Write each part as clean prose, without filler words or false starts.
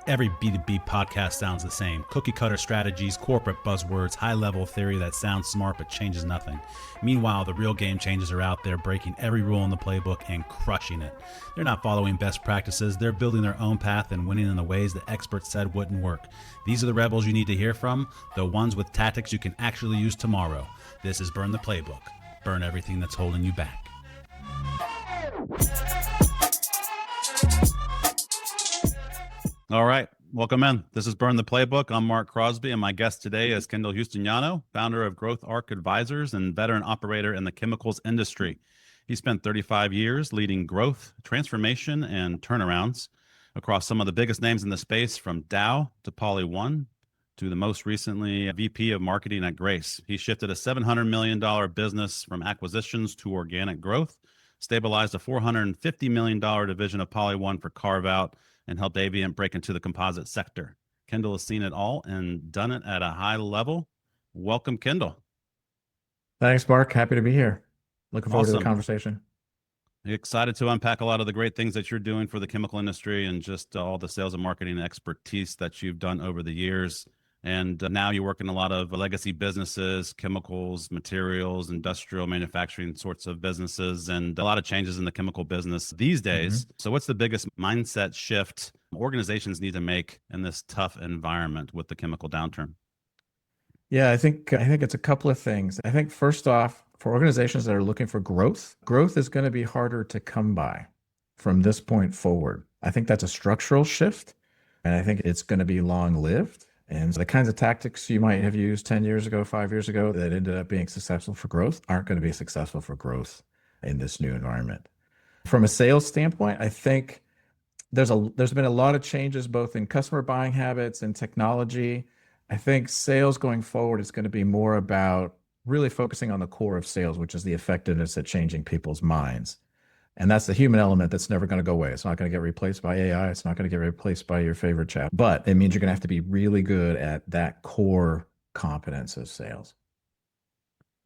Every B2B podcast sounds the same. Cookie cutter strategies, corporate buzzwords, high level theory that sounds smart but changes nothing. Meanwhile, the real game changers are out there breaking every rule in the playbook and crushing it. They're not following best practices, they're building their own path and winning in the ways that experts said wouldn't work. These are the rebels you need to hear from, the ones with tactics you can actually use tomorrow. This is Burn the Playbook. Burn everything that's holding you back. All right, welcome in. This is Burn the Playbook. I'm Marc Crosby, and my guest today is Kendall Justiniano, founder of Growth Arc Advisors and veteran operator in the chemicals industry. He spent 35 years leading growth, transformation, and turnarounds across some of the biggest names in the space, from Dow to PolyOne to the most recently VP of marketing at Grace. He shifted a $700 million business from acquisitions to organic growth, stabilized a $450 million division of PolyOne for carve-out, and helped Avient break into the composite sector. Kendall has seen it all and done it at a high level. Welcome, Kendall. Thanks, Mark. Happy to be here. Looking forward to the Awesome. conversation. Excited to unpack a lot of the great things that you're doing for the chemical industry and just all the sales and marketing expertise that you've done over the years. And now you work in a lot of legacy businesses, chemicals, materials, industrial manufacturing sorts of businesses, and a lot of changes in the chemical business these days. So what's the biggest mindset shift organizations need to make in this tough environment with the chemical downturn? Yeah, I think it's a couple of things. I think first off, for organizations that are looking for growth is going to be harder to come by from this point forward. I think that's a structural shift, and I think it's going to be long-lived. And the kinds of tactics you might have used 10 years ago, 5 years ago that ended up being successful for growth aren't going to be successful for growth in this new environment. From a sales standpoint, I think there's been a lot of changes both in customer buying habits and technology. I think sales going forward is going to be more about really focusing on the core of sales, which is the effectiveness at changing people's minds. And that's the human element that's never going to go away. It's not going to get replaced by AI. It's not going to get replaced by your favorite chat. But it means you're going to have to be really good at that core competence of sales.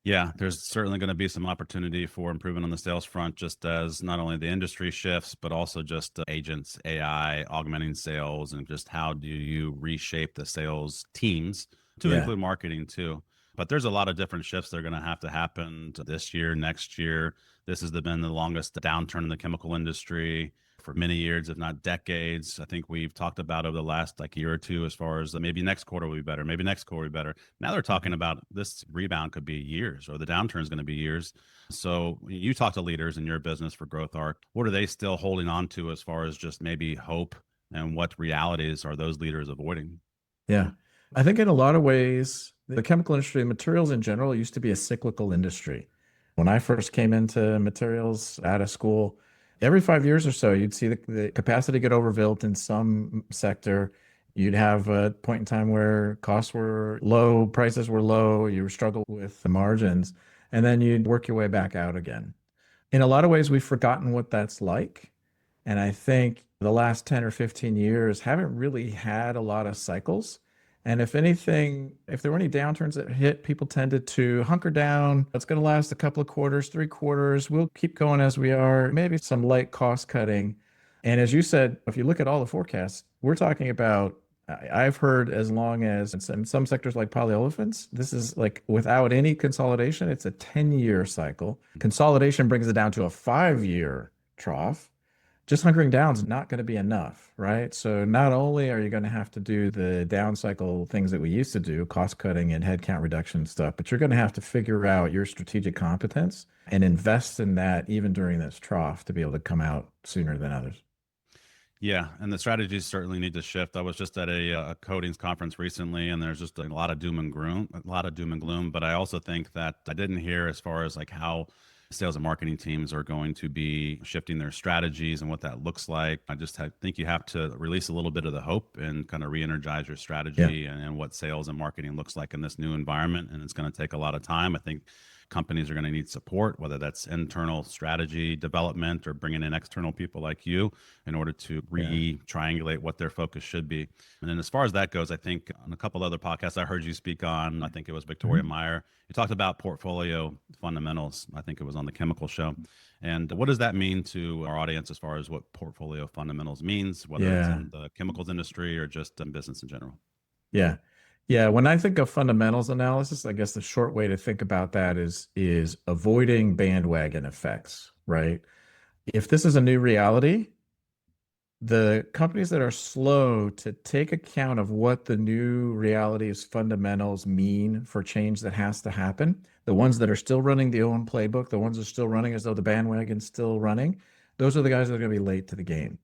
Yeah, there's certainly going to be some opportunity for improvement on the sales front, just as not only the industry shifts, but also just agents, AI, augmenting sales, and just how do you reshape the sales teams to include marketing too. But there's a lot of different shifts that are going to have to happen this year, next year. This has been the longest downturn in the chemical industry for many years, if not decades. I think we've talked about over the last year or two, as far as maybe next quarter will be better, maybe next quarter will be better. Now they're talking about this rebound could be years, or the downturn is going to be years. So you talk to leaders in your business for Growth Arc. What are they still holding on to as far as just maybe hope, and what realities are those leaders avoiding? Yeah, I think in a lot of ways, the chemical industry, materials in general, used to be a cyclical industry. When I first came into materials out of school, every 5 years or so, you'd see the capacity get overbuilt in some sector. You'd have a point in time where costs were low, prices were low, you struggle with the margins, and then you'd work your way back out again. In a lot of ways, we've forgotten what that's like. And I think the last 10 or 15 years haven't really had a lot of cycles. And if anything, if there were any downturns that hit, people tended to hunker down. It's going to last a couple of quarters, 3 quarters. We'll keep going as we are, maybe some light cost cutting. And as you said, if you look at all the forecasts, we're talking about, I've heard as long as in some sectors like polyolefins, this is without any consolidation, it's a 10-year cycle. Consolidation brings it down to a 5-year trough. Just hunkering down is not going to be enough, right? So not only are you going to have to do the down cycle things that we used to do, cost cutting and headcount reduction stuff, but you're going to have to figure out your strategic competence and invest in that even during this trough to be able to come out sooner than others. Yeah, and the strategies certainly need to shift. I was just at a coatings conference recently, and there's just a lot of doom and gloom. But I also think that I didn't hear as far as how sales and marketing teams are going to be shifting their strategies and what that looks like. I just think you have to release a little bit of the hope and kind of re-energize your strategy and what sales and marketing looks like in this new environment. And it's going to take a lot of time. I think companies are going to need support, whether that's internal strategy development or bringing in external people like you in order to re-triangulate what their focus should be. And then as far as that goes, I think on a couple other podcasts I heard you speak on, I think it was Victoria Meyer, you talked about portfolio fundamentals. I think it was on the chemical show. And what does that mean to our audience as far as what portfolio fundamentals means, whether it's in the chemicals industry or just in business in general? Yeah. Yeah. When I think of fundamentals analysis, I guess the short way to think about that is avoiding bandwagon effects, right? If this is a new reality, the companies that are slow to take account of what the new reality's fundamentals mean for change that has to happen, the ones that are still running the own playbook, the ones that are still running as though the bandwagon's still running, those are the guys that are going to be late to the game.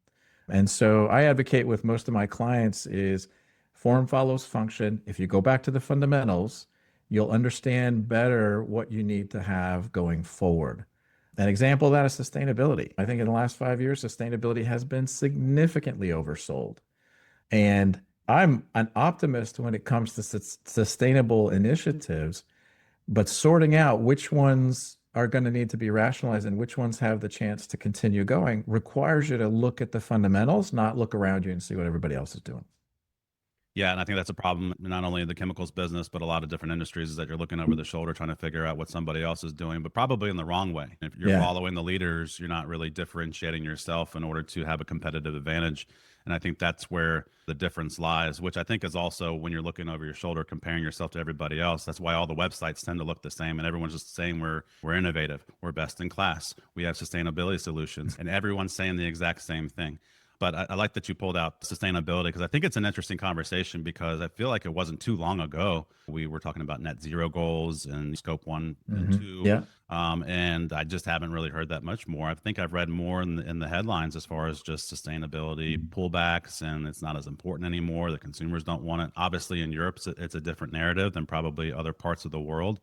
And so I advocate with most of my clients is form follows function. If you go back to the fundamentals, you'll understand better what you need to have going forward. An example of that is sustainability. I think in the last 5 years, sustainability has been significantly oversold. And I'm an optimist when it comes to sustainable initiatives, but sorting out which ones are going to need to be rationalized and which ones have the chance to continue going requires you to look at the fundamentals, not look around you and see what everybody else is doing. Yeah, and I think that's a problem, not only in the chemicals business, but a lot of different industries, is that you're looking over the shoulder trying to figure out what somebody else is doing, but probably in the wrong way. If you're following the leaders, you're not really differentiating yourself in order to have a competitive advantage. And I think that's where the difference lies, which I think is also when you're looking over your shoulder, comparing yourself to everybody else. That's why all the websites tend to look the same, and everyone's just saying we're innovative, we're best in class, we have sustainability solutions, and everyone's saying the exact same thing. But I like that you pulled out sustainability, because I think it's an interesting conversation, because I feel like it wasn't too long ago we were talking about net zero goals and scope 1 and 2. Yeah. And I just haven't really heard that much more. I think I've read more in the headlines as far as just sustainability pullbacks, and it's not as important anymore. The consumers don't want it. Obviously, in Europe, it's a different narrative than probably other parts of the world.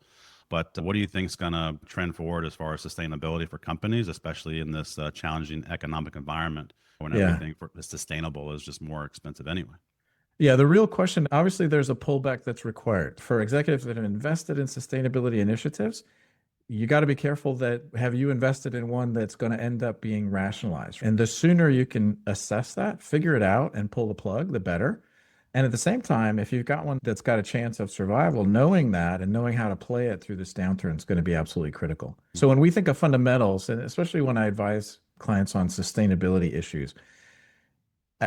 But what do you think is going to trend forward as far as sustainability for companies, especially in this challenging economic environment when everything is sustainable is just more expensive anyway? Yeah, the real question, obviously, there's a pullback that's required for executives that have invested in sustainability initiatives. You got to be careful that have you invested in one that's going to end up being rationalized? And the sooner you can assess that, figure it out, and pull the plug, the better. And at the same time, if you've got one that's got a chance of survival, knowing that and knowing how to play it through this downturn is going to be absolutely critical. So when we think of fundamentals, and especially when I advise clients on sustainability issues,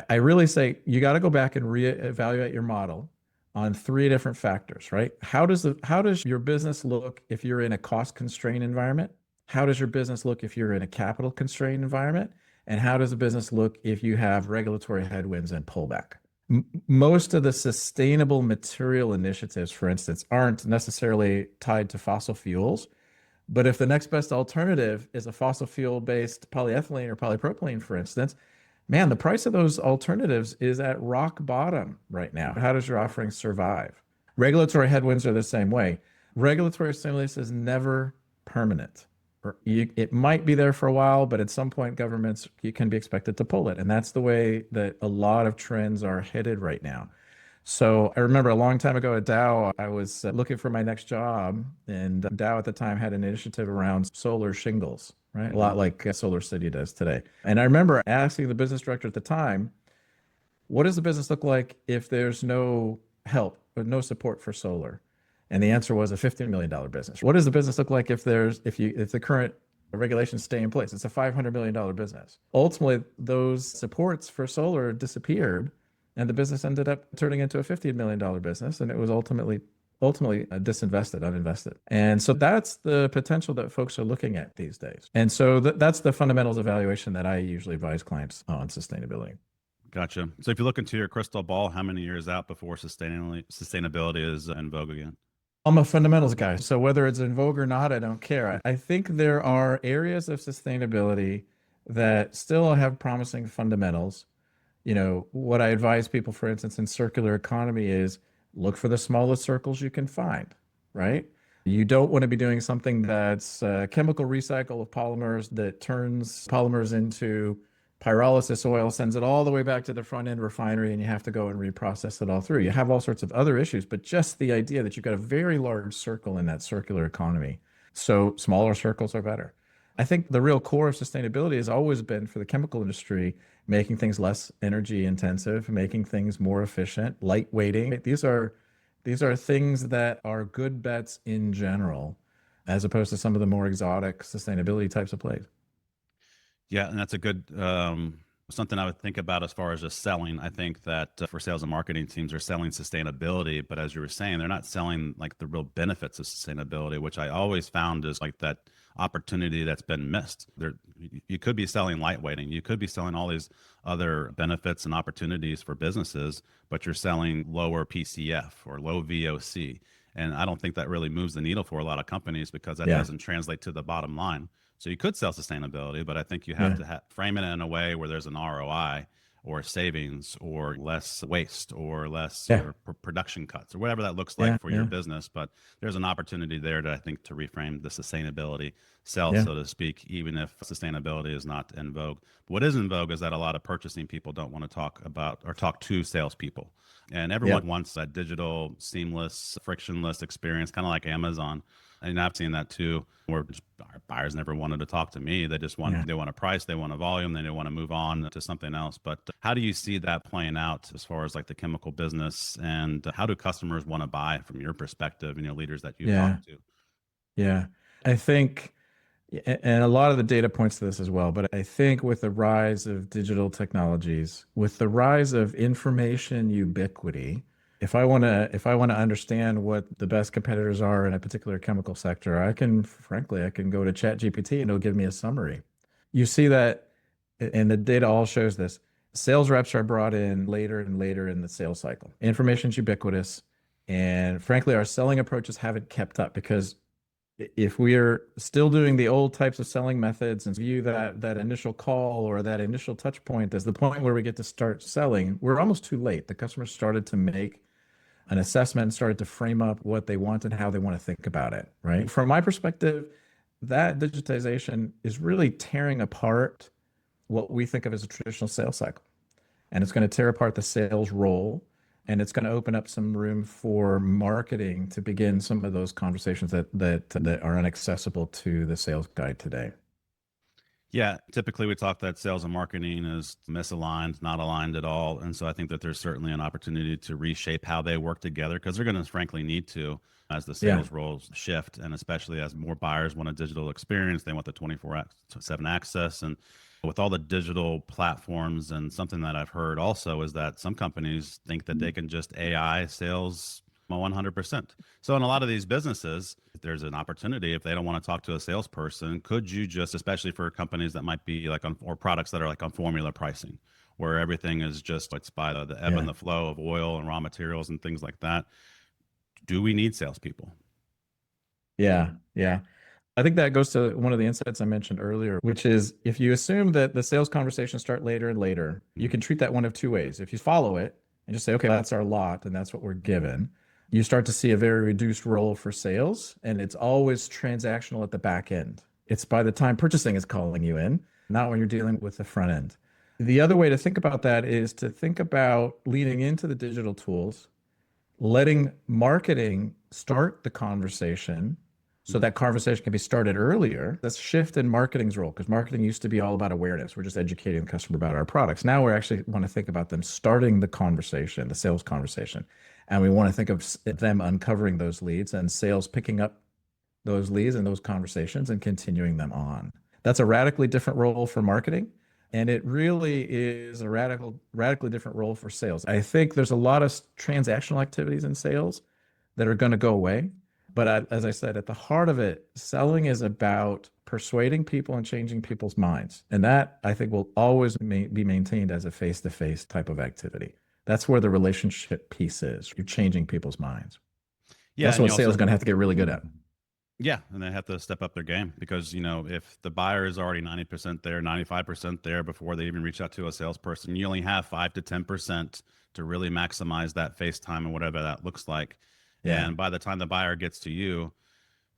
I really say you got to go back and reevaluate your model on 3 different factors, right? How does your business look if you're in a cost-constrained environment? How does your business look if you're in a capital-constrained environment? And how does the business look if you have regulatory headwinds and pullback? Most of the sustainable material initiatives, for instance, aren't necessarily tied to fossil fuels. But if the next best alternative is a fossil fuel-based polyethylene or polypropylene, for instance, man, the price of those alternatives is at rock bottom right now. How does your offering survive? Regulatory headwinds are the same way. Regulatory stimulus is never permanent. It might be there for a while, but at some point, governments can be expected to pull it. And that's the way that a lot of trends are headed right now. So I remember a long time ago at Dow, I was looking for my next job, and Dow at the time had an initiative around solar shingles, right? A lot like Solar City does today. And I remember asking the business director at the time, what does the business look like if there's no help, but no support for solar? And the answer was a $15 million business. What does the business look like if the current regulations stay in place? It's a $500 million business. Ultimately, those supports for solar disappeared, and the business ended up turning into a $15 million business, and it was ultimately disinvested, uninvested. And so that's the potential that folks are looking at these days. And so that's the fundamentals evaluation that I usually advise clients on sustainability. Gotcha. So if you look into your crystal ball, how many years out before sustainability is in vogue again? I'm a fundamentals guy. So whether it's in vogue or not, I don't care. I think there are areas of sustainability that still have promising fundamentals. What I advise people, for instance, in circular economy is look for the smallest circles you can find, right? You don't want to be doing something that's chemical recycle of polymers that turns polymers into pyrolysis oil, sends it all the way back to the front end refinery, and you have to go and reprocess it all through. You have all sorts of other issues, but just the idea that you've got a very large circle in that circular economy So smaller circles are better. I think the real core of sustainability has always been for the chemical industry, making things less energy intensive, making things more efficient, lightweighting. These are things that are good bets in general, as opposed to some of the more exotic sustainability types of plays. Yeah, and that's a good something I would think about as far as just selling. I think that for sales and marketing teams are selling sustainability, but as you were saying, they're not selling like the real benefits of sustainability, which I always found is like that opportunity that's been missed. There, you could be selling lightweighting, you could be selling all these other benefits and opportunities for businesses, but you're selling lower PCF or low VOC. And I don't think that really moves the needle for a lot of companies because that Yeah, doesn't translate to the bottom line. So you could sell sustainability, but I think you have yeah, to frame it in a way where there's an ROI or savings or less waste or less yeah, or production cuts or whatever that looks like yeah, for your yeah, business. But there's an opportunity there to, I think, to reframe the sustainability sell, yeah, so to speak, even if sustainability is not in vogue. What is in vogue is that a lot of purchasing people don't want to talk about or talk to salespeople. And yeah, everyone wants that digital, seamless, frictionless experience, kind of like Amazon. And I've seen that too, where our buyers never wanted to talk to me. They just want yeah. they want a price, they want a volume, they want to move on to something else. But how do you see that playing out as far as like the chemical business, and how do customers want to buy from your perspective and your leaders that you've Yeah. talked to? Yeah. I think, and a lot of the data points to this as well, but I think with the rise of digital technologies, with the rise of information ubiquity, if I want to understand what the best competitors are in a particular chemical sector, I can go to ChatGPT and it'll give me a summary. You see that, and the data all shows this. Sales reps are brought in later and later in the sales cycle. Information's ubiquitous, and frankly, our selling approaches haven't kept up because if we are still doing the old types of selling methods and view that initial call or that initial touch point as the point where we get to start selling, we're almost too late. The customer started to make an assessment and started to frame up what they want and how they want to think about it, right? From my perspective, that digitization is really tearing apart what we think of as a traditional sales cycle. And it's going to tear apart the sales role, and it's going to open up some room for marketing to begin some of those conversations that are inaccessible to the sales guy today. Yeah, typically we talk that sales and marketing is misaligned, not aligned at all. And so I think that there's certainly an opportunity to reshape how they work together because they're going to frankly need to as the Yeah. sales roles shift. And especially as more buyers want a digital experience, they want the 24/7 access. And with all the digital platforms, and something that I've heard also is that some companies think that they can just AI sales 100%. So in a lot of these businesses, there's an opportunity if they don't want to talk to a salesperson, could you just, especially for companies that might be like on, or products that are like on formula pricing, where everything is just it's by the ebb and Yeah. the flow of oil and raw materials and things like that. Do we need salespeople? Yeah. Yeah. I think that goes to one of the insights I mentioned earlier, which is if you assume that the sales conversations start later and later, you Mhm. can treat that one of two ways. If you follow it and just say, okay, that's our lot and that's what we're given, you start to see a very reduced role for sales, and it's always transactional at the back end. It's by the time purchasing is calling you in, not when you're dealing with the front end. The other way to think about that is to think about leading into the digital tools, letting marketing start the conversation so that conversation can be started earlier. That's a shift in marketing's role because marketing used to be all about awareness. We're just educating the customer about our products. Now we actually want to think about them starting the conversation, the sales conversation. And we want to think of them uncovering those leads and sales picking up those leads and those conversations and continuing them on. That's a radically different role for marketing. And it really is a radically different role for sales. I think there's a lot of transactional activities in sales that are going to go away. But as I said, at the heart of it, selling is about persuading people and changing people's minds. And that I think will always be maintained as a face-to-face type of activity. That's where the relationship piece is. You're changing people's minds. Yeah, That's and what you sales also is going to have to get really good at. yeah, and they have to step up their game because, if the buyer is already 90% there, 95% there before they even reach out to a salesperson, you only have 5 to 10% to really maximize that face time and whatever that looks like. Yeah. And by the time the buyer gets to you,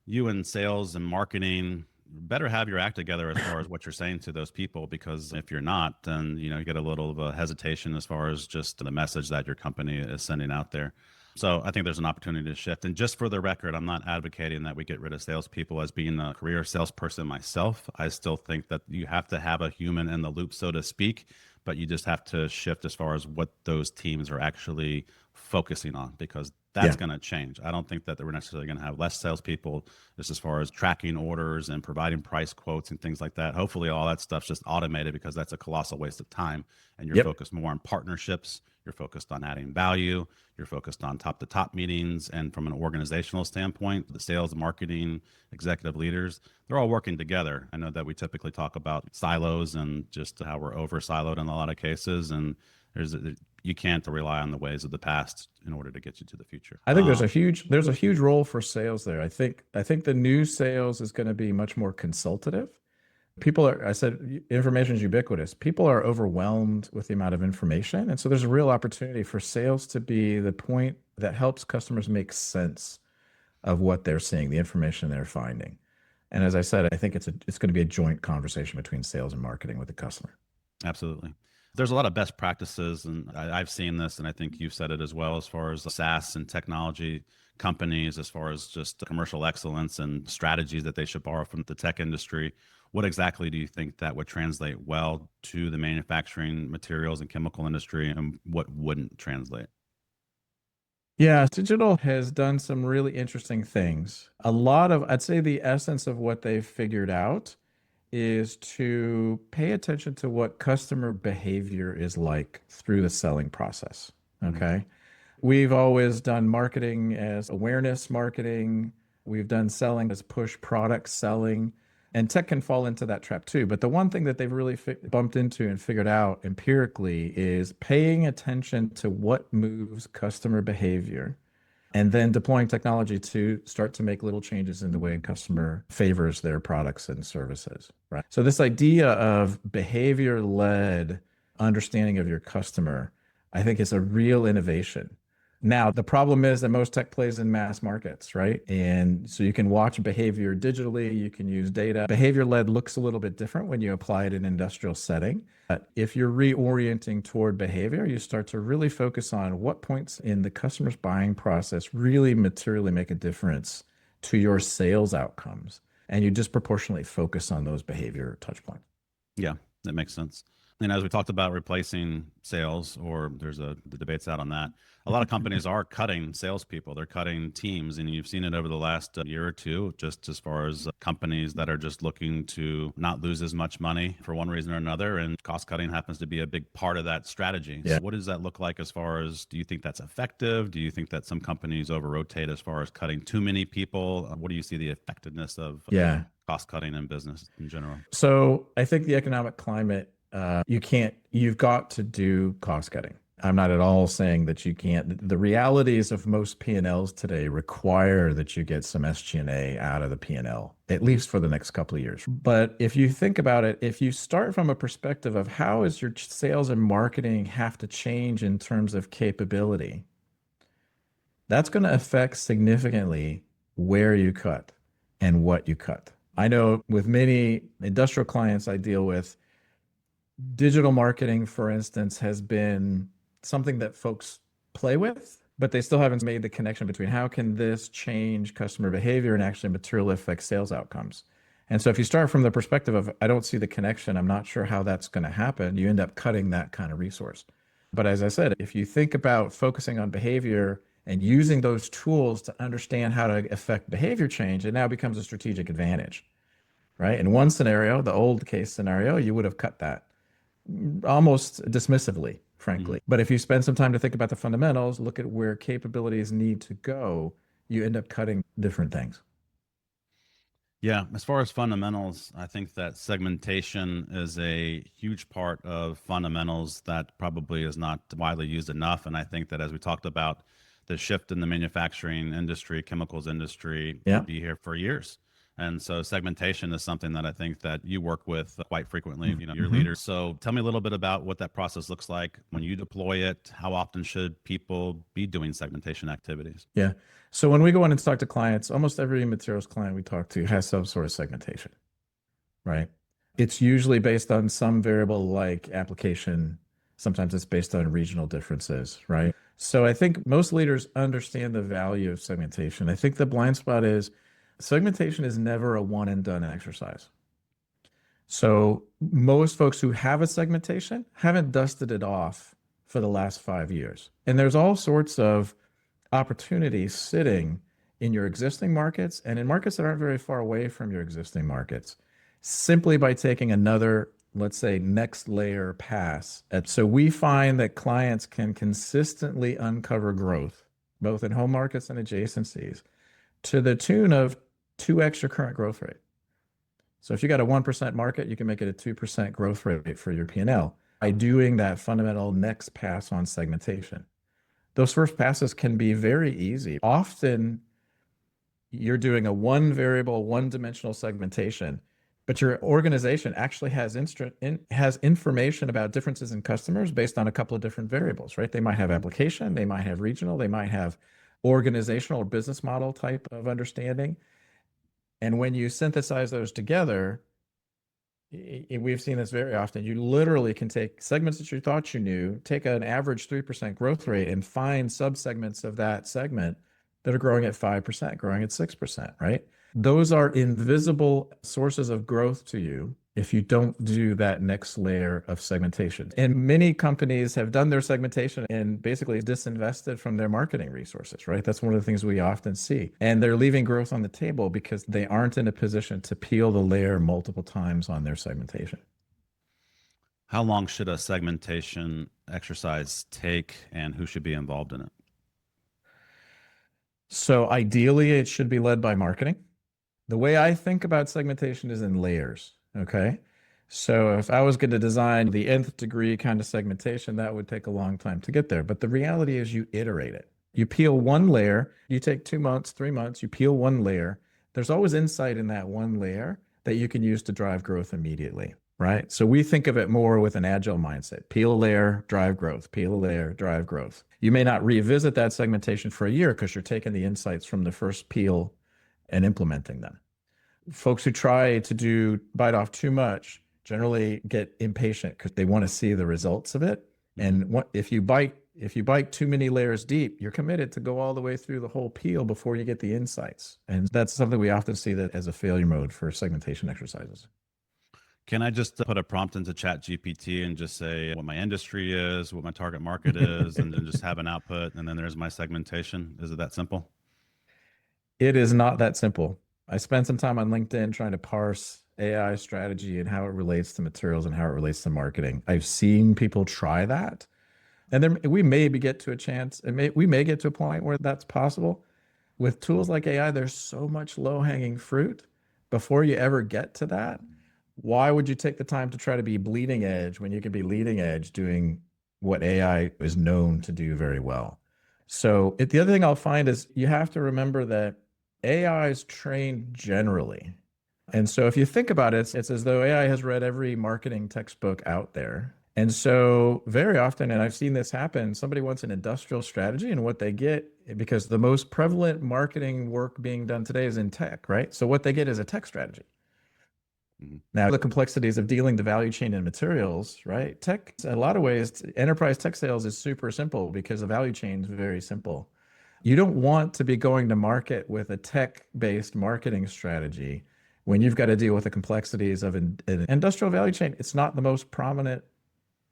you in sales and marketing better have your act together as far as what you're saying to those people, because if you're not, then you get a little of a hesitation as far as just the message that your company is sending out there. So I think there's an opportunity to shift. And just for the record, I'm not advocating that we get rid of salespeople. As being a career salesperson myself, I still think that you have to have a human in the loop, so to speak, but you just have to shift as far as what those teams are actually focusing on, because that's Yeah. going to change. I don't think that we're necessarily going to have less salespeople just as far as tracking orders and providing price quotes and things like that. Hopefully all that stuff's just automated, because that's a colossal waste of time. And you're Yep. focused more on partnerships. You're focused on adding value. You're focused on top to top meetings. And from an organizational standpoint, the sales, marketing, executive leaders, they're all working together. I know that we typically talk about silos and just how we're over siloed in a lot of cases. And you can't rely on the ways of the past in order to get you to the future. I think there's a huge role for sales there. I think the new sales is going to be much more consultative. I said information is ubiquitous. People are overwhelmed with the amount of information. And so there's a real opportunity for sales to be the point that helps customers make sense of what they're seeing, the information they're finding. And as I said, I think it's going to be a joint conversation between sales and marketing with the customer. Absolutely. There's a lot of best practices, and I've seen this, and I think you've said it as well, as far as SaaS and technology companies, as far as just commercial excellence and strategies that they should borrow from the tech industry. What exactly do you think that would translate well to the manufacturing materials and chemical industry, and what wouldn't translate? Yeah, digital has done some really interesting things. I'd say the essence of what they've figured out is to pay attention to what customer behavior is like through the selling process. Mhm. Okay. We've always done marketing as awareness marketing. We've done selling as push product selling. And tech can fall into that trap too. But the one thing that they've really bumped into and figured out empirically is paying attention to what moves customer behavior and then deploying technology to start to make little changes in the way a customer favors their products and services, right? So this idea of behavior-led understanding of your customer, I think is a real innovation. Now, the problem is that most tech plays in mass markets, right? And so you can watch behavior digitally, you can use data. Behavior-led looks a little bit different when you apply it in an industrial setting. If you're reorienting toward behavior, you start to really focus on what points in the customer's buying process really materially make a difference to your sales outcomes. And you disproportionately focus on those behavior touch points. Yeah, that makes sense. And as we talked about replacing sales, or the debates out on that, a lot of companies are cutting salespeople. They're cutting teams, and you've seen it over the last year or two, just as far as companies that are just looking to not lose as much money for one reason or another. And cost cutting happens to be a big part of that strategy. Yeah. So what does that look like as far as, do you think that's effective? Do you think that some companies over rotate as far as cutting too many people? What do you see the effectiveness of Yeah. cost cutting in business in general? So I think the economic climate, you've got to do cost cutting. I'm not at all saying that you can't. The realities of most P&Ls today require that you get some SG&A out of the P&L, at least for the next couple of years. But if you think about it, if you start from a perspective of how is your sales and marketing have to change in terms of capability, that's going to affect significantly where you cut and what you cut. I know with many industrial clients I deal with, digital marketing, for instance, has been something that folks play with, but they still haven't made the connection between how can this change customer behavior and actually materially affect sales outcomes. And so if you start from the perspective of, I don't see the connection, I'm not sure how that's going to happen, you end up cutting that kind of resource. But as I said, if you think about focusing on behavior and using those tools to understand how to affect behavior change, it now becomes a strategic advantage, right? In one scenario, the old case scenario, you would have cut that almost dismissively, frankly. But if you spend some time to think about the fundamentals, look at where capabilities need to go, you end up cutting different things. Yeah, as far as fundamentals, I think that segmentation is a huge part of fundamentals that probably is not widely used enough. And I think that as we talked about the shift in the manufacturing industry, chemicals industry, Yeah. will be here for years. And so segmentation is something that I think that you work with quite frequently, your leaders. So tell me a little bit about what that process looks like when you deploy it. How often should people be doing segmentation activities? Yeah. So when we go in and talk to clients, almost every materials client we talk to has some sort of segmentation, right? It's usually based on some variable like application Sometimes it's based on regional differences, right? So I think most leaders understand the value of segmentation. I think the blind spot is segmentation is never a one and done exercise. So most folks who have a segmentation haven't dusted it off for the last 5 years. And there's all sorts of opportunities sitting in your existing markets and in markets that aren't very far away from your existing markets, simply by taking another, let's say, next layer pass. So we find that clients can consistently uncover growth, both in home markets and adjacencies, to the tune of 2x your current growth rate. So if you got a 1% market, you can make it a 2% growth rate for your P&L by doing that fundamental next pass on segmentation. Those first passes can be very easy. Often you're doing a one variable, one dimensional segmentation, but your organization actually has information about differences in customers based on a couple of different variables, right? They might have application, they might have regional, they might have organizational or business model type of understanding. And when you synthesize those together, we've seen this very often. You literally can take segments that you thought you knew, take an average 3% growth rate, and find subsegments of that segment that are growing at 5%, growing at 6%, right? Those are invisible sources of growth to you if you don't do that next layer of segmentation. And many companies have done their segmentation and basically disinvested from their marketing resources, right? That's one of the things we often see. And they're leaving growth on the table because they aren't in a position to peel the layer multiple times on their segmentation. How long should a segmentation exercise take, and who should be involved in it? So ideally, it should be led by marketing. The way I think about segmentation is in layers. Okay. So if I was going to design the nth degree kind of segmentation, that would take a long time to get there. But the reality is you iterate it. You peel one layer, you take 2 months, 3 months, you peel one layer. There's always insight in that one layer that you can use to drive growth immediately, right? So we think of it more with an agile mindset. Peel a layer, drive growth, peel a layer, drive growth. You may not revisit that segmentation for a year because you're taking the insights from the first peel and implementing them. Folks who try to bite off too much generally get impatient because they want to see the results of it. And if you bite too many layers deep, you're committed to go all the way through the whole peel before you get the insights. And that's something we often see that as a failure mode for segmentation exercises. Can I just put a prompt into Chat GPT and just say what my industry is, what my target market is, and then just have an output, and then there's my segmentation? Is it that simple? It is not that simple. I spent some time on LinkedIn trying to parse AI strategy and how it relates to materials and how it relates to marketing. I've seen people try that. And then we may get to a chance, we may get to a point where that's possible. With tools like AI, there's so much low-hanging fruit. Before you ever get to that, why would you take the time to try to be bleeding edge when you could be leading edge doing what AI is known to do very well? So the other thing I'll find is you have to remember that AI is trained generally. And so if you think about it, it's as though AI has read every marketing textbook out there. And so very often, and I've seen this happen, somebody wants an industrial strategy, and what they get, because the most prevalent marketing work being done today is in tech, right? So what they get is a tech strategy. Now, the complexities of dealing the value chain in materials, right? Tech, in a lot of ways, enterprise tech sales is super simple because the value chain is very simple. You don't want to be going to market with a tech-based marketing strategy when you've got to deal with the complexities of an industrial value chain. It's not the most prominent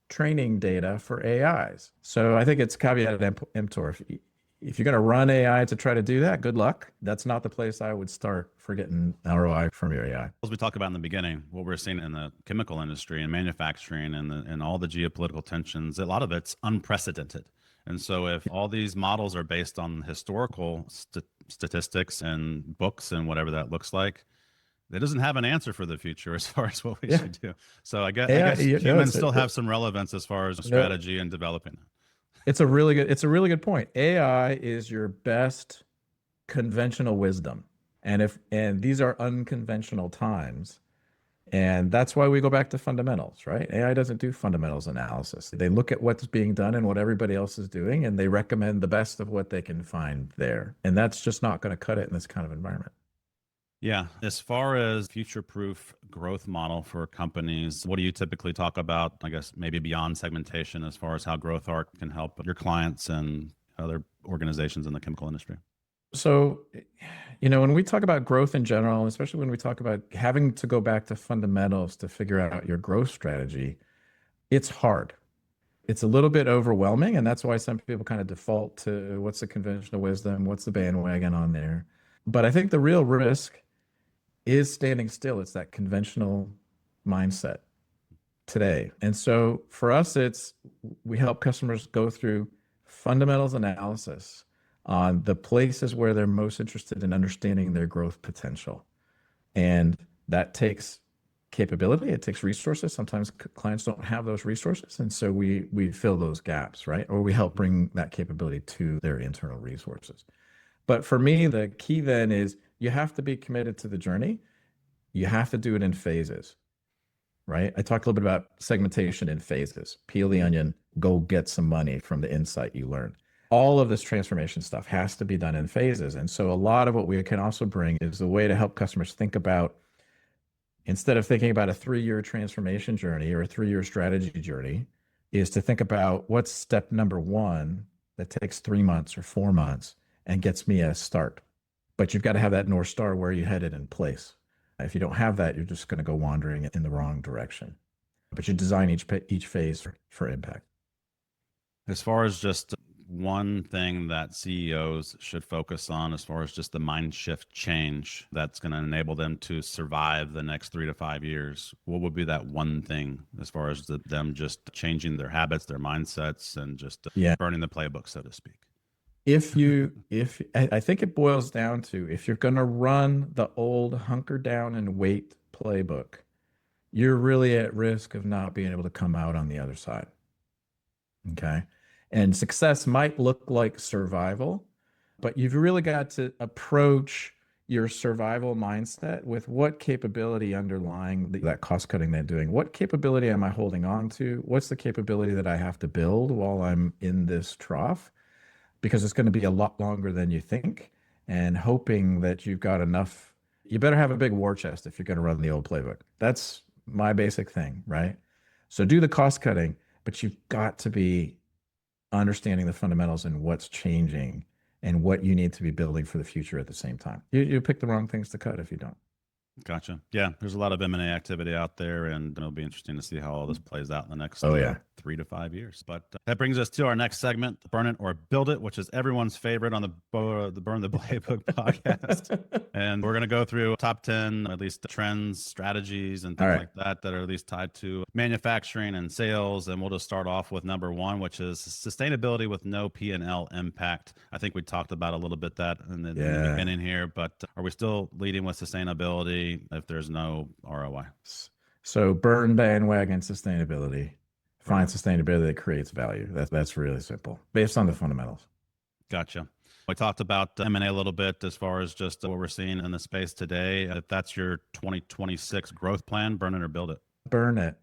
training data for AIs. So I think it's caveat emptor. If you're going to run AI to try to do that, good luck. That's not the place I would start for getting ROI from your AI. As we talked about in the beginning, what we're seeing in the chemical industry and manufacturing and all the geopolitical tensions, a lot of it's unprecedented. And so if all these models are based on historical statistics and books and whatever that looks like, it doesn't have an answer for the future as far as what we should do. So I guess humans still have some relevance as far as strategy and developing. It's a really good point. AI is your best conventional wisdom. And these are unconventional times. And that's why we go back to fundamentals, right? AI doesn't do fundamentals analysis. They look at what's being done and what everybody else is doing, and they recommend the best of what they can find there. And that's just not going to cut it in this kind of environment. Yeah. As far as future-proof growth model for companies, what do you typically talk about? I guess maybe beyond segmentation, as far as how growth arc can help your clients and other organizations in the chemical industry. So, when we talk about growth in general, especially when we talk about having to go back to fundamentals to figure out your growth strategy, it's hard. It's a little bit overwhelming, and that's why some people kind of default to what's the conventional wisdom, what's the bandwagon on there. But I think the real risk is standing still. It's that conventional mindset today. And so for us, we help customers go through fundamentals analysis on the places where they're most interested in understanding their growth potential. And that takes capability, it takes resources. Sometimes clients don't have those resources. And so we fill those gaps, right? Or we help bring that capability to their internal resources. But for me, the key then is you have to be committed to the journey. You have to do it in phases, right? I talked a little bit about segmentation in phases. Peel the onion, go get some money from the insight you learn. All of this transformation stuff has to be done in phases. And so a lot of what we can also bring is a way to help customers think about, instead of thinking about a 3-year transformation journey or a 3-year strategy journey, is to think about what's step number 1 that takes 3 months or 4 months and gets me a start. But you've got to have that North Star where you headed in place. If you don't have that, you're just going to go wandering in the wrong direction. But you design each phase for impact. As far as just one thing that CEOs should focus on, as far as just the mind shift change that's going to enable them to survive the next 3 to 5 years, what would be that one thing as far as them just changing their habits, their mindsets, and just burning the playbook, so to speak? I think it boils down to, if you're going to run the old hunker down and wait playbook, you're really at risk of not being able to come out on the other side. Okay. And success might look like survival, but you've really got to approach your survival mindset with what capability underlying that cost cutting they're doing. What capability am I holding on to? What's the capability that I have to build while I'm in this trough? Because it's going to be a lot longer than you think, and hoping that you've got enough. You better have a big war chest if you're going to run the old playbook. That's my basic thing, right? So do the cost cutting, but you've got to be understanding the fundamentals and what's changing and what you need to be building for the future at the same time. You pick the wrong things to cut if you don't. Gotcha. Yeah, there's a lot of M&A activity out there, and it'll be interesting to see how all this plays out in the next 3 to 5 years. But that brings us to our next segment, Burn It or Build It, which is everyone's favorite on the Burn the Playbook podcast. And we're going to go through top 10, at least trends, strategies, and things like that are at least tied to manufacturing and sales. And we'll just start off with number 1, which is sustainability with no P&L impact. I think we talked about a little bit that in the beginning here, but are we still leading with sustainability if there's no ROI? So burn bandwagon sustainability. Find sustainability that creates value. That's really simple, based on the fundamentals. Gotcha. We talked about M&A a little bit as far as just what we're seeing in the space today. If that's your 2026 growth plan, burn it or build it. Burn it.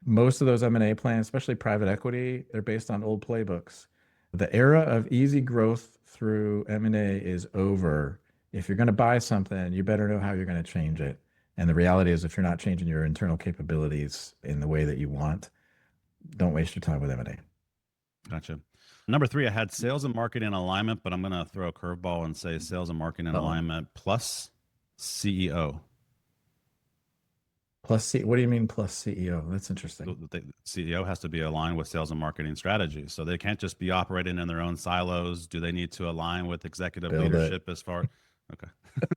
Most of those M&A plans, especially private equity, they're based on old playbooks. The era of easy growth through M&A is over. If you're going to buy something, you better know how you're going to change it. And the reality is, if you're not changing your internal capabilities in the way that you want, don't waste your time with M&A. Gotcha. Number 3, I had sales and marketing alignment, but I'm going to throw a curveball and say sales and marketing alignment plus CEO. What do you mean plus CEO? That's interesting. The CEO has to be aligned with sales and marketing strategies. So they can't just be operating in their own silos. Do they need to align with executive leadership as far? Okay.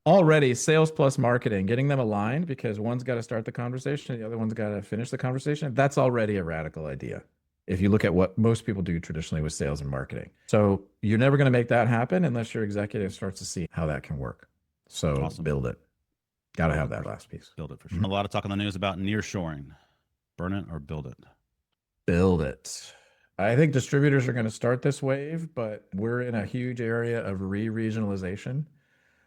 Already sales plus marketing, getting them aligned, because one's got to start the conversation, the other one's got to finish the conversation. That's already a radical idea, if you look at what most people do traditionally with sales and marketing. So you're never going to make that happen unless your executive starts to see how that can work. So build it. Got to have that last piece. Build it for sure. A lot of talk on the news about nearshoring. Burn it or build it? Build it. I think distributors are going to start this wave, but we're in a huge area of regionalization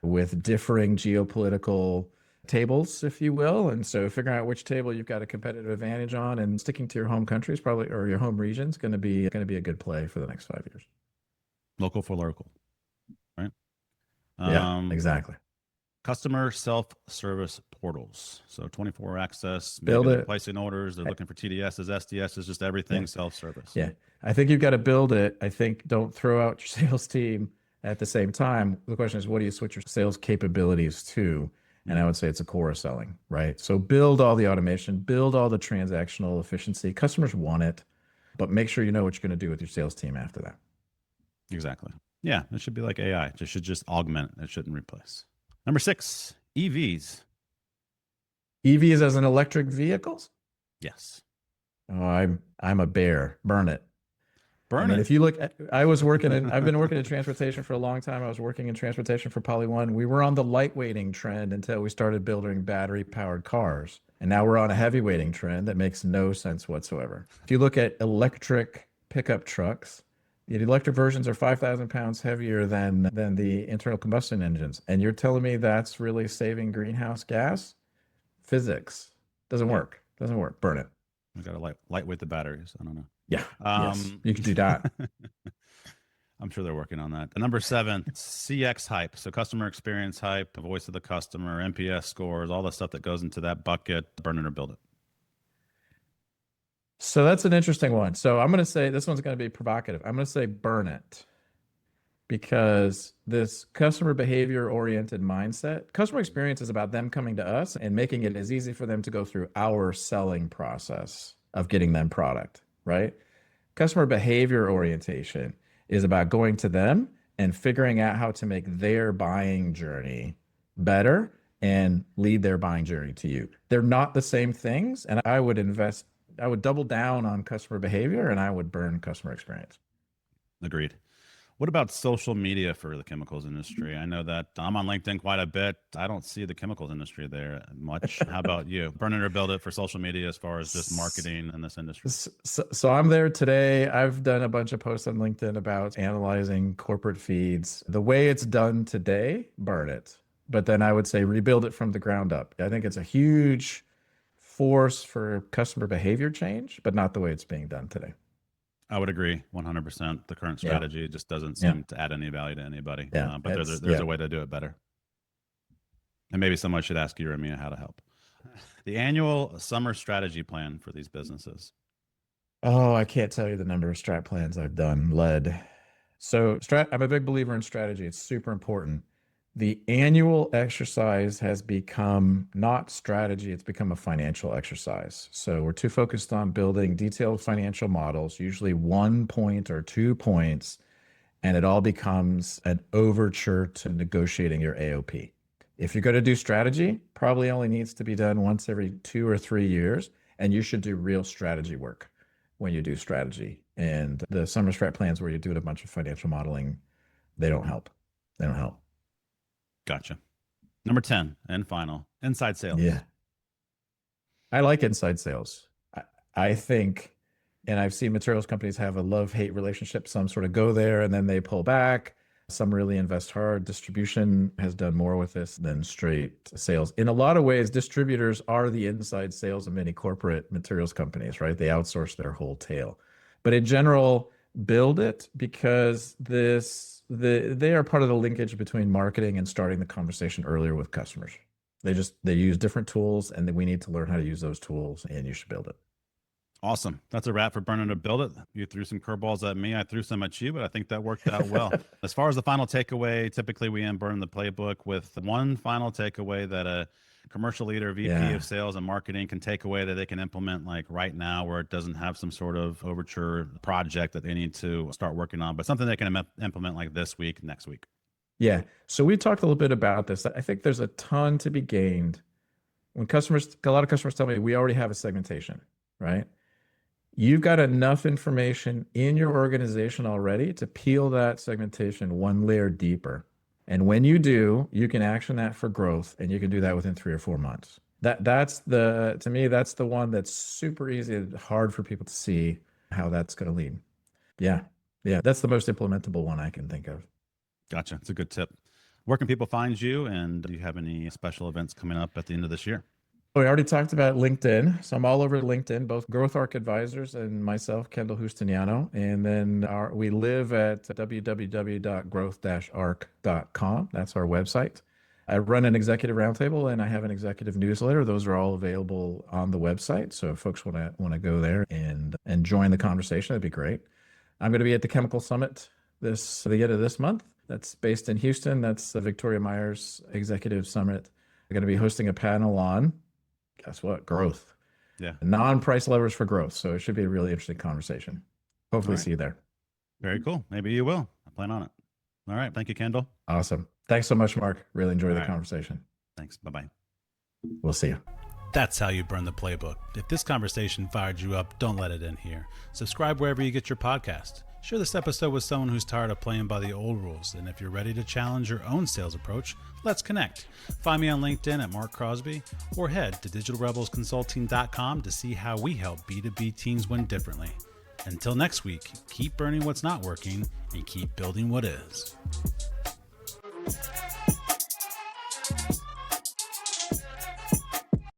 with differing geopolitical tables, if you will. And so figuring out which table you've got a competitive advantage on and sticking to your home country is probably, or your home region, is going to be a good play for the next 5 years. Local for local, right? Yeah, exactly. Customer self-service portals. So 24 access, maybe Build they're it. placing orders, they're looking for TDSs, SDSs, just everything self-service. Yeah. I think you've got to build it. I think don't throw out your sales team at the same time. The question is, what do you switch your sales capabilities to? And I would say it's a core of selling, right? So build all the automation, build all the transactional efficiency. Customers want it, but make sure you know what you're going to do with your sales team after that. Exactly. Yeah, it should be like AI. It should just augment. It shouldn't replace. Number 6, EVs. EVs as in electric vehicles? Yes. Oh, I'm a bear. Burn it. Burn it. If you look at, I've been working in transportation for a long time. I was working in transportation for PolyOne. We were on the lightweighting trend until we started building battery powered cars. And now we're on a heavyweighting trend that makes no sense whatsoever. If you look at electric pickup trucks, the electric versions are 5,000 pounds heavier than the internal combustion engines. And you're telling me that's really saving greenhouse gas? Physics. Doesn't work. Doesn't work. Burn it. We got to lightweight the batteries. I don't know. Yeah. Yes. You can do that. I'm sure they're working on that. Number 7, CX hype. So customer experience hype, the voice of the customer, NPS scores, all the stuff that goes into that bucket. Burn it or build it. So that's an interesting one. So I'm going to say this one's going to be provocative. I'm going to say burn it, because this customer behavior oriented mindset, customer experience is about them coming to us and making it as easy for them to go through our selling process of getting them product, right? Customer behavior orientation is about going to them and figuring out how to make their buying journey better and lead their buying journey to you. They're not the same things. And I would double down on customer behavior, and I would burn customer experience. Agreed. What about social media for the chemicals industry? I know that I'm on LinkedIn quite a bit. I don't see the chemicals industry there much. How about you? Burn it or build it for social media as far as just marketing in this industry? So I'm there today. I've done a bunch of posts on LinkedIn about analyzing corporate feeds. The way it's done today, burn it. But then I would say rebuild it from the ground up. I think it's a huge force for customer behavior change, but not the way it's being done today. I would agree 100%. The current strategy just doesn't seem to add any value to anybody. But there's a way to do it better. And maybe someone should ask you or me how to help. The annual summer strategy plan for these businesses. Oh, I can't tell you the number of strat plans I've done, led. So I'm a big believer in strategy. It's super important. The annual exercise has become not strategy, it's become a financial exercise. So we're too focused on building detailed financial models, usually 1 point or 2 points, and it all becomes an overture to negotiating your AOP. If you're going to do strategy, probably only needs to be done once every 2 or 3 years, and you should do real strategy work when you do strategy. And the summer strat plans where you're doing a bunch of financial modeling, they don't help. They don't help. Gotcha. Number 10 and final, inside sales. Yeah. I like inside sales. I think, and I've seen materials companies have a love-hate relationship. Some sort of go there and then they pull back. Some really invest hard. Distribution has done more with this than straight sales. In a lot of ways, distributors are the inside sales of many corporate materials companies, right? They outsource their whole tail. But in general, build it, because they are part of the linkage between marketing and starting the conversation earlier with customers. They use different tools, and then we need to learn how to use those tools, and you should build it. Awesome. That's a wrap for Burn It or Build It. You threw some curveballs at me. I threw some at you, but I think that worked out well. As far as the final takeaway, typically we end Burn the Playbook with one final takeaway that a commercial leader, VP of sales and marketing can take away that they can implement like right now, where it doesn't have some sort of overture project that they need to start working on, but something they can implement like this week, next week. Yeah. So we talked a little bit about this. I think there's a ton to be gained when a lot of customers tell me we already have a segmentation, right? You've got enough information in your organization already to peel that segmentation one layer deeper. And when you do, you can action that for growth, and you can do that within 3 or 4 months. To me, that's the one that's super easy and hard for people to see how that's going to lead. Yeah. That's the most implementable one I can think of. Gotcha. It's a good tip. Where can people find you? And do you have any special events coming up at the end of this year? We already talked about LinkedIn. So I'm all over LinkedIn, both Growth Arc Advisors and myself, Kendall Justiniano. And then we live at www.growth-arc.com. That's our website. I run an executive roundtable and I have an executive newsletter. Those are all available on the website. So if folks want to go there and join the conversation, that'd be great. I'm going to be at the Chemical Summit the end of this month. That's based in Houston. That's the Victoria Myers Executive Summit. I'm going to be hosting a panel on, guess what? Growth. Yeah. Non-price levers for growth. So it should be a really interesting conversation. Hopefully see you there. Very cool. Maybe you will. I plan on it. All right. Thank you, Kendall. Awesome. Thanks so much, Mark. Really enjoyed the conversation. Thanks. Bye-bye. We'll see you. That's how you burn the playbook. If this conversation fired you up, don't let it in here. Subscribe wherever you get your podcast. Share this episode with someone who's tired of playing by the old rules. And if you're ready to challenge your own sales approach, let's connect. Find me on LinkedIn at Marc Crosby or head to digitalrebelsconsulting.com to see how we help B2B teams win differently. Until next week, keep burning what's not working and keep building what is.